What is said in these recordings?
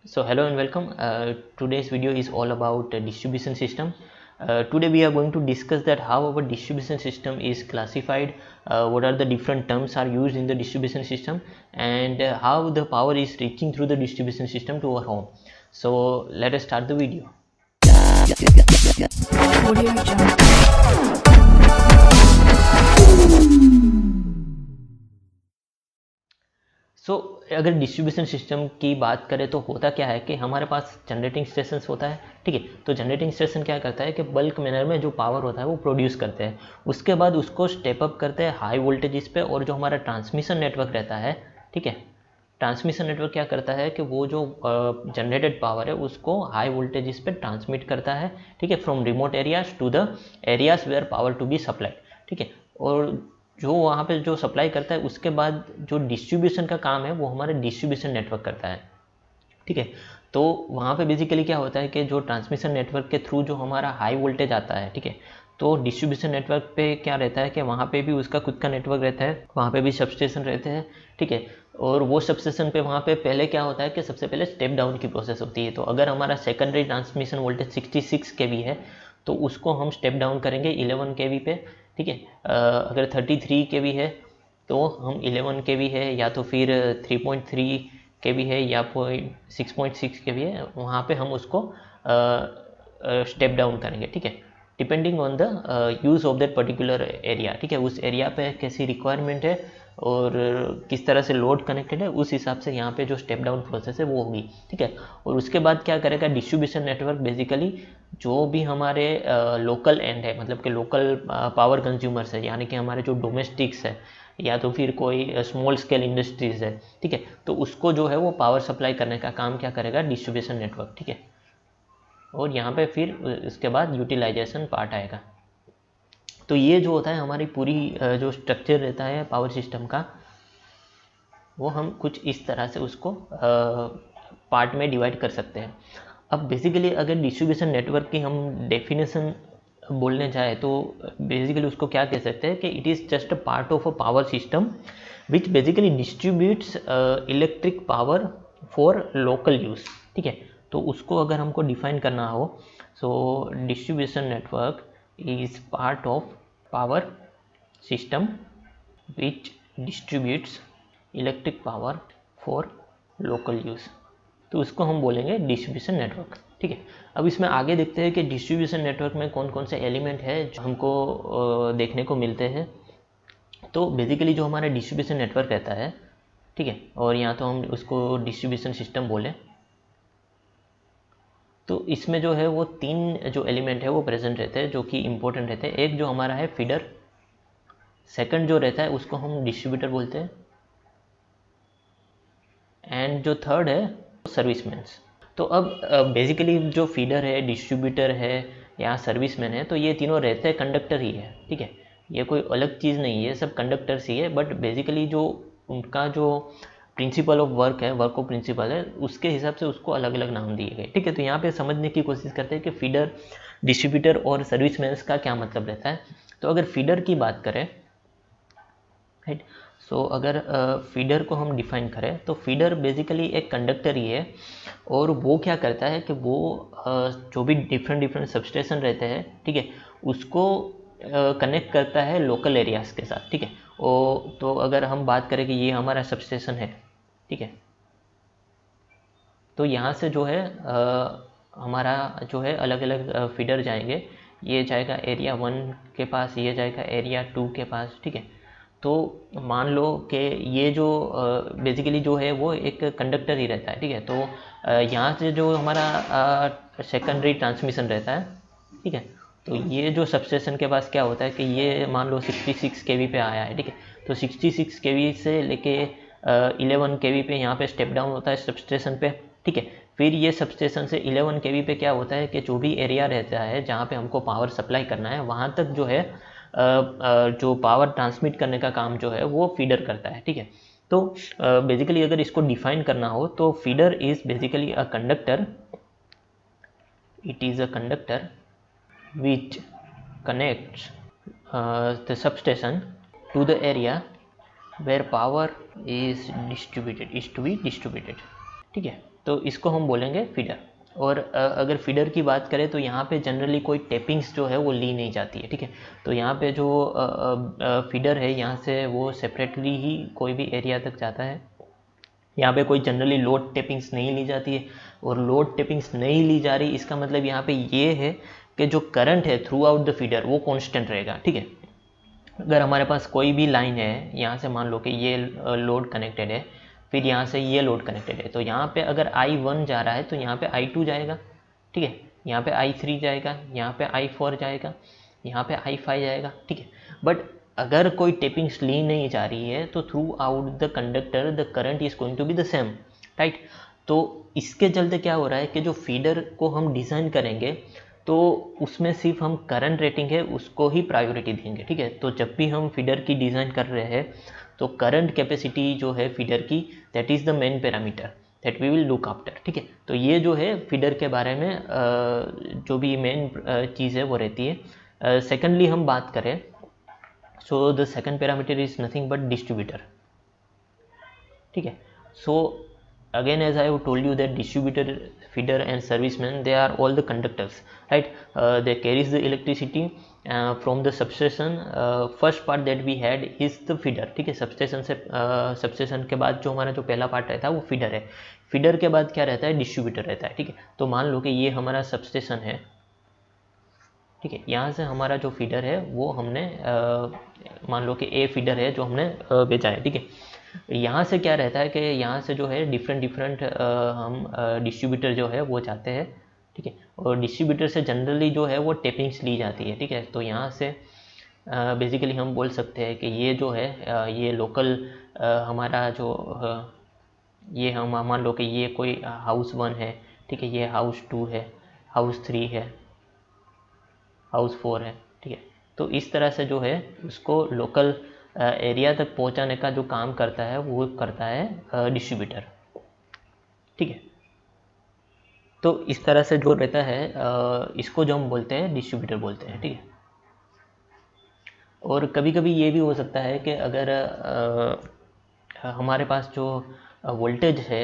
So hello and welcome. Today's video is all about distribution system. Today we are going to discuss that how our distribution system is classified, what are the different terms are used in the distribution system, and how the power is reaching through the distribution system to our home. So let us start the video. सो अगर distribution system की बात करें तो होता क्या है कि हमारे पास जनरेटिंग स्टेशन होता है। ठीक है, तो जनरेटिंग स्टेशन क्या करता है कि बल्क मैनर में जो पावर होता है वो प्रोड्यूस करते हैं, उसके बाद उसको स्टेप अप करते हैं हाई वोल्टेजेस पे। और जो हमारा ट्रांसमिशन नेटवर्क रहता है, ठीक है, ट्रांसमिशन नेटवर्क क्या करता है कि वो जो जनरेटेड पावर है उसको हाई वोल्टेजेस पे ट्रांसमिट करता है, ठीक है, from remote areas to the areas where power to be supplied. ठीक है, और जो वहाँ पे जो सप्लाई करता है उसके बाद जो डिस्ट्रीब्यूशन का काम है वो हमारे डिस्ट्रीब्यूशन नेटवर्क करता है। ठीक है, तो वहाँ पे बेसिकली क्या होता है कि जो ट्रांसमिशन नेटवर्क के थ्रू जो हमारा हाई वोल्टेज आता है, ठीक है, तो डिस्ट्रीब्यूशन नेटवर्क पे क्या रहता है कि वहाँ पे भी उसका खुद का नेटवर्क रहता है, वहाँ पे भी सबस्टेशन रहते हैं। ठीक है, और वो सबस्टेशन पे वहाँ पे पहले क्या होता है कि सबसे पहले स्टेप डाउन की प्रोसेस होती है। तो अगर हमारा सेकेंडरी ट्रांसमिशन वोल्टेज 66 kV है तो उसको हम स्टेप डाउन करेंगे 11 kV पे। ठीक है, अगर 33 kV है तो हम 11 kV है, या तो फिर 3.3 kV है, या 6.6 kV है, वहाँ पे हम उसको स्टेप डाउन करेंगे। ठीक है, depending on the use of that particular area. ठीक है, उस एरिया पे कैसी रिक्वायरमेंट है और किस तरह से लोड कनेक्टेड है, उस हिसाब से यहाँ पे जो स्टेप डाउन प्रोसेस है वो होगी। ठीक है, और उसके बाद क्या करेगा डिस्ट्रीब्यूशन नेटवर्क, बेसिकली जो भी हमारे लोकल एंड है, मतलब कि लोकल पावर कंज्यूमर्स है, यानी कि हमारे जो डोमेस्टिक्स है या तो फिर कोई स्मॉल स्केल इंडस्ट्रीज़ है, ठीक है, तो उसको जो है वो पावर सप्लाई करने का काम क्या करेगा डिस्ट्रीब्यूशन नेटवर्क। ठीक है, और यहाँ पे फिर उसके बाद यूटिलाइजेशन पार्ट आएगा। तो ये जो होता है हमारी पूरी जो स्ट्रक्चर रहता है पावर सिस्टम का, वो हम कुछ इस तरह से उसको पार्ट में डिवाइड कर सकते हैं। अब बेसिकली अगर डिस्ट्रीब्यूशन नेटवर्क की हम डेफिनेशन बोलने जाए तो बेसिकली उसको क्या कह सकते हैं कि it is just a part of a power system which basically distributes electric power for local use. ठीक है, तो उसको अगर हमको डिफाइन करना हो, so distribution network is part of power system which distributes electric power for local use, तो उसको हम बोलेंगे डिस्ट्रीब्यूशन नेटवर्क। ठीक है, अब इसमें आगे देखते हैं कि डिस्ट्रीब्यूशन नेटवर्क में कौन कौन से एलिमेंट है जो हमको देखने को मिलते हैं। तो बेसिकली जो हमारा डिस्ट्रीब्यूशन नेटवर्क रहता है, ठीक है, और यहाँ तो हम उसको डिस्ट्रीब्यूशन सिस्टम बोलें, तो इसमें जो है वो तीन जो एलिमेंट है वो प्रेजेंट रहते हैं जो कि इंपॉर्टेंट रहते हैं। एक जो हमारा है फीडर, सेकंड जो रहता है उसको हम डिस्ट्रीब्यूटर बोलते हैं, एंड जो थर्ड है सर्विसमैन्स। तो अब बेसिकली जो फीडर है, डिस्ट्रीब्यूटर है या सर्विसमैन है, तो ये तीनों रहते हैं कंडक्टर ही है। ठीक है, ये कोई अलग चीज़ नहीं है, सब कंडक्टर्स ही है, बट बेसिकली जो उनका जो प्रिंसिपल ऑफ वर्क है, वर्क ऑफ प्रिंसिपल है, उसके हिसाब से उसको अलग अलग नाम दिए गए। ठीक है, तो यहाँ पे समझने की कोशिश करते हैं कि फीडर, डिस्ट्रीब्यूटर और सर्विसमैन का क्या मतलब रहता है। तो अगर फीडर की बात करें, राइट, सो अगर फीडर को हम डिफाइन करें तो फीडर बेसिकली एक कंडक्टर ही है, और वो क्या करता है कि वो जो भी डिफरेंट सबस्टेशन रहते हैं, ठीक है, उसको कनेक्ट करता है लोकल एरियाज़ के साथ। ठीक है, तो अगर हम बात करें कि ये हमारा सबस्टेशन है, ठीक है, तो यहाँ से जो है हमारा जो है अलग अलग फीडर जाएंगे। ये जाएगा एरिया 1 के पास, ये जाएगा एरिया 2 के पास। ठीक है, तो मान लो कि ये जो बेसिकली जो है वो एक कंडक्टर ही रहता है। ठीक है, तो यहाँ से जो हमारा सेकेंडरी ट्रांसमिशन रहता है, ठीक है, तो ये जो सबस्टेशन के पास क्या होता है कि ये मान लो 66 kV पे आया है। ठीक है, तो 66 kV से लेके 11 kV पे यहाँ पे स्टेप डाउन होता है सबस्टेशन पे। ठीक है, फिर ये सबस्टेशन से 11 kV पे क्या होता है कि जो भी एरिया रहता है जहाँ पे हमको पावर सप्लाई करना है, वहाँ तक जो है जो पावर ट्रांसमिट करने का काम जो है वो फीडर करता है। ठीक है, तो बेसिकली अगर इसको डिफाइन करना हो तो feeder is basically a conductor, it is a conductor which connects the substation to the area where power is to be distributed। ठीक है, तो इसको हम बोलेंगे फीडर। और अगर फीडर की बात करें तो यहाँ पे जनरली कोई टेपिंग्स जो है वो ली नहीं जाती है, ठीक है। तो यहाँ पे जो फीडर है यहाँ से वो सेपरेटली ही कोई भी एरिया तक जाता है। यहाँ पे कोई जनरली लोड टेपिंग्स नहीं ली जाती है, और लोड टेपिंग्स नहीं ली जा रही इसका मतलब यहाँ पे ये है कि जो करंट है थ्रू आउट द फीडर वो कांस्टेंट रहेगा, ठीक है। अगर हमारे पास कोई भी लाइन है, यहाँ से मान लो कि ये लोड कनेक्टेड है, फिर यहाँ से ये लोड कनेक्टेड है, तो यहाँ पे अगर I1 जा रहा है तो यहाँ पे I2 जाएगा, ठीक है। यहाँ पे I3 जाएगा, यहाँ पे I4 जाएगा, यहाँ पे I5 जाएगा, ठीक है। बट अगर कोई टेपिंग्स ली नहीं जा रही है तो throughout the conductor the current is going to be the same, right. तो इसके चलते क्या हो रहा है कि जो फीडर को हम डिज़ाइन करेंगे तो उसमें सिर्फ हम करंट रेटिंग है उसको ही प्रायोरिटी देंगे, ठीक है। तो जब भी हम फीडर की डिज़ाइन कर रहे हैं तो करंट कैपेसिटी जो है फीडर की, that is the main parameter that we will look after, ठीक है। तो ये जो है फीडर के बारे में जो भी मेन चीज़ है वो रहती है। सेकेंडली हम बात करें, so the second parameter is nothing but distributor, ठीक है। सो again as I have told you that distributor, feeder and serviceman, they are all the conductors, right. They carries the electricity from the substation. First part that we had is the feeder, ठीक है। Substation से substation के बाद जो हमारा जो पहला part रहता है वो फीडर है। फीडर के बाद क्या रहता है, डिस्ट्रीब्यूटर रहता है, ठीक है। तो मान लो कि ये हमारा सबस्टेशन है, ठीक है। यहाँ से हमारा जो फीडर है वो हमने मान लो कि ए फीडर है जो हमने भेजा है, ठीक है। यहाँ से क्या रहता है कि यहाँ से जो है डिफरेंट हम डिस्ट्रीब्यूटर जो है वो जाते हैं, ठीक है। और डिस्ट्रीब्यूटर से जनरली जो है वो टेपिंग्स ली जाती है, ठीक है। तो यहाँ से बेसिकली हम बोल सकते हैं कि ये जो है ये लोकल हमारा जो ये हम मान लो कि ये कोई हाउस 1 है, ठीक है। ये हाउस 2 है, हाउस 3 है, हाउस 4 है, ठीक है। तो इस तरह से जो है उसको लोकल एरिया तक पहुंचाने का जो काम करता है वो करता है डिस्ट्रीब्यूटर, ठीक है। तो इस तरह से जो रहता है इसको जो हम बोलते हैं डिस्ट्रीब्यूटर बोलते हैं, ठीक है। और कभी कभी ये भी हो सकता है कि अगर हमारे पास जो वोल्टेज है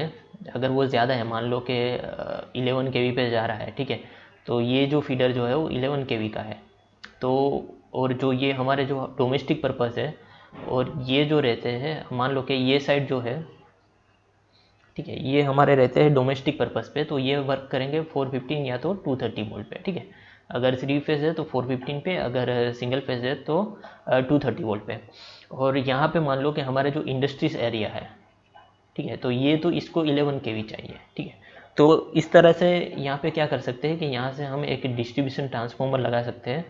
अगर वो ज़्यादा है, मान लो कि 11 kV पे जा रहा है, ठीक है। तो ये जो फीडर जो है वो 11 kV का है, तो और जो ये हमारे जो डोमेस्टिक पर्पस है और ये जो रहते हैं मान लो कि ये साइड जो है, ठीक है, ये हमारे रहते हैं डोमेस्टिक पर्पस पे, तो ये वर्क करेंगे 415 या तो 230 वोल्ट पे, ठीक है। अगर 3 फेज है तो 415 पे, अगर सिंगल फेज है तो 230 वोल्ट पे। और यहाँ पे मान लो कि हमारे जो इंडस्ट्रीज एरिया है, ठीक है, तो ये तो इसको 11 kV चाहिए, ठीक है। तो इस तरह से यहाँ पे क्या कर सकते हैं कि यहाँ से हम एक डिस्ट्रीब्यूशन ट्रांसफार्मर लगा सकते हैं,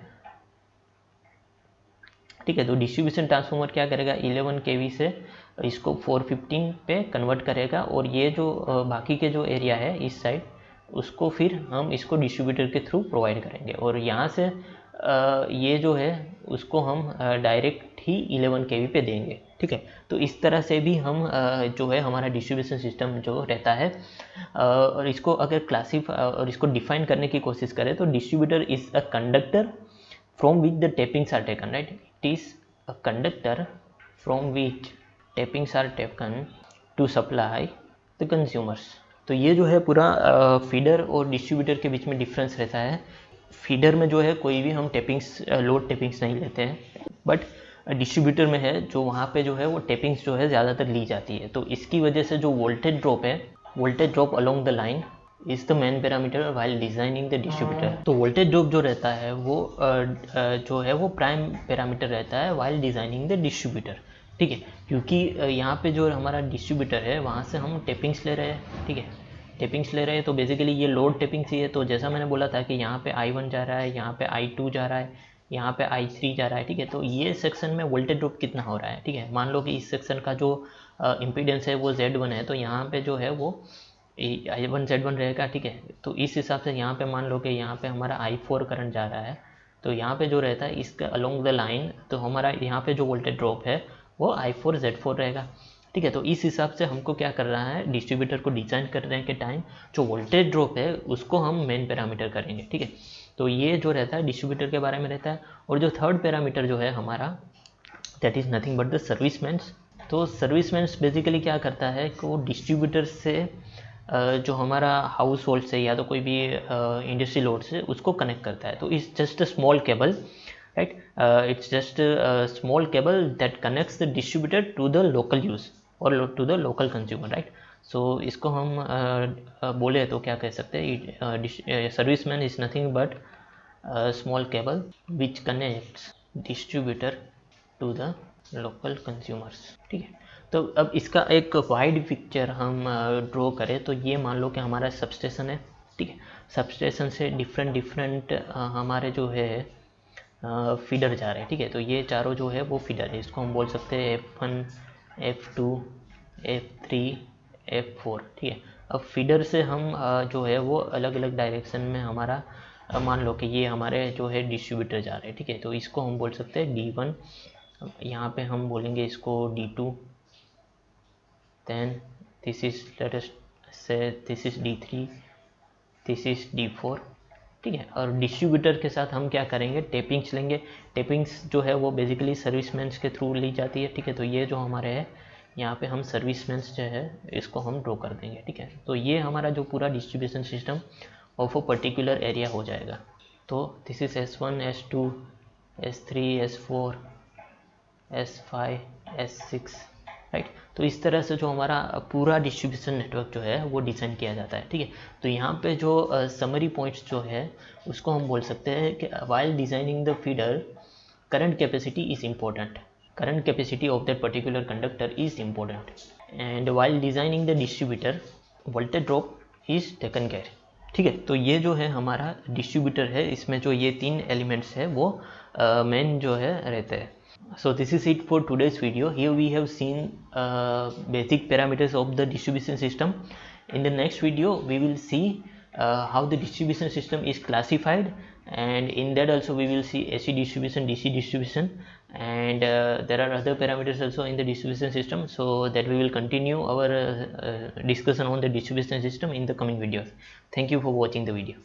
ठीक है। तो डिस्ट्रीब्यूशन ट्रांसफार्मर क्या करेगा, 11 kV से इसको 415 पे कन्वर्ट करेगा, और ये जो बाकी के जो एरिया है इस साइड उसको फिर हम इसको डिस्ट्रीब्यूटर के थ्रू प्रोवाइड करेंगे, और यहाँ से ये जो है उसको हम डायरेक्ट ही 11 kV पे देंगे, ठीक है। तो इस तरह से भी हम जो है हमारा डिस्ट्रीब्यूशन सिस्टम जो रहता है, और इसको अगर और इसको डिफाइन करने की कोशिश करें तो distributor is a conductor from which the tappings are taken, right. It is a conductor from which tappings are taken to supply the consumers. तो ये जो है पूरा फीडर और डिस्ट्रीब्यूटर के बीच में डिफरेंस रहता है। फीडर में जो है कोई भी हम टेपिंग्स लोड टेपिंग्स नहीं लेते हैं, बट डिस्ट्रीब्यूटर में है जो वहाँ पे जो है वो टेपिंग्स जो है ज़्यादातर ली जाती है। तो इसकी वजह से जो वोल्टेज ड्रॉप है, voltage drop along the line is the main parameter while designing the distributor. तो वोल्टेज ड्रॉप जो रहता है वो जो है वो प्राइम पैरामीटर रहता है वाइल डिज़ाइनिंग द डिस्ट्रीब्यूटर, ठीक है। क्योंकि यहाँ पे जो हमारा डिस्ट्रीब्यूटर है वहाँ से हम टेपिंग्स ले रहे हैं, ठीक है। टेपिंग्स ले रहे हैं तो बेसिकली ये लोड टेपिंग्स ही है। तो जैसा मैंने बोला था कि यहाँ पे I1 जा रहा है, यहाँ पे I2 जा रहा है, यहाँ पे I3 जा रहा है, ठीक है। तो ये सेक्शन में वोल्टेज ड्रॉप कितना हो रहा है, ठीक है। मान लो कि इस सेक्शन का जो इम्पीडेंस है वो Z1 है, तो यहाँ पे जो है वो I1 Z1 रहेगा, ठीक है। तो इस हिसाब से यहाँ पे मान लो कि यहाँ पे हमारा I4 करंट जा रहा है, तो यहाँ पे जो रहता है इसका अलोंग द लाइन, तो हमारा यहाँ पे जो वोल्टेज ड्रॉप है वो I4 Z4 रहेगा, ठीक है। तो इस हिसाब से हमको क्या कर रहा है, डिस्ट्रीब्यूटर को डिज़ाइन करने के टाइम जो वोल्टेज ड्रॉप है उसको हम मेन पैरामीटर करेंगे, ठीक है। तो ये जो रहता है डिस्ट्रीब्यूटर के बारे में रहता है। और जो थर्ड पैरामीटर जो है हमारा, that is nothing but the service mains. तो सर्विसमैन्स बेसिकली क्या करता है कि वो डिस्ट्रीब्यूटर से जो हमारा हाउस होल्ड से या तो कोई भी इंडस्ट्री लोड से उसको कनेक्ट करता है। तो it's just a small cable, right, it's just small cable that connects the distributor to the local use or to the local consumer, right. So इसको हम बोले तो क्या कह सकते हैं, service main is nothing but small cable which connects distributor to the local consumers, ठीक है। तो अब इसका एक वाइड पिक्चर हम ड्रॉ करें तो ये मान लो कि हमारा सबस्टेशन है, ठीक है। सबस्टेशन से डिफरेंट हमारे जो है फीडर जा रहे हैं, ठीक है। तो ये चारों जो है वो फीडर है, इसको हम बोल सकते हैं F1, F2, F3, F4, ठीक है। अब फीडर से हम जो है वो अलग अलग डायरेक्शन में हमारा मान लो कि ये हमारे जो है डिस्ट्रीब्यूटर जा रहे हैं, ठीक है। तो इसको हम बोल सकते हैं D1, यहाँ पे हम बोलेंगे इसको D2, then this is let us say this is D3, this is D4, ठीक है। और डिस्ट्रीब्यूटर के साथ हम क्या करेंगे, टेपिंग्स लेंगे। टेपिंग्स जो है वो बेसिकली सर्विसमैन्स के थ्रू ली जाती है, ठीक है। तो ये जो हमारे है यहाँ पे हम सर्विसमैन्स जो है इसको हम ड्रॉ कर देंगे, ठीक है। तो ये हमारा जो पूरा distribution system of a particular area हो जाएगा। तो this is S1, S2, S3, S4, S5, S6, right. तो इस तरह से जो हमारा पूरा डिस्ट्रीब्यूशन नेटवर्क जो है वो डिज़ाइन किया जाता है, ठीक है। तो यहाँ पे जो समरी पॉइंट्स जो है उसको हम बोल सकते हैं कि while designing the feeder current capacity is important, current capacity of that particular conductor is important, and while designing the distributor voltage drop is taken care, ठीक है। तो ये जो है हमारा डिस्ट्रीब्यूटर है, इसमें जो ये तीन एलिमेंट्स है वो मेन जो है रहते हैं। So this is it for today's video. Here we have seen basic parameters of the distribution system. In the next video we will see how the distribution system is classified, and in that also we will see AC distribution, DC distribution, and there are other parameters also in the distribution system, so that we will continue our discussion on the distribution system in the coming videos. Thank you for watching the video.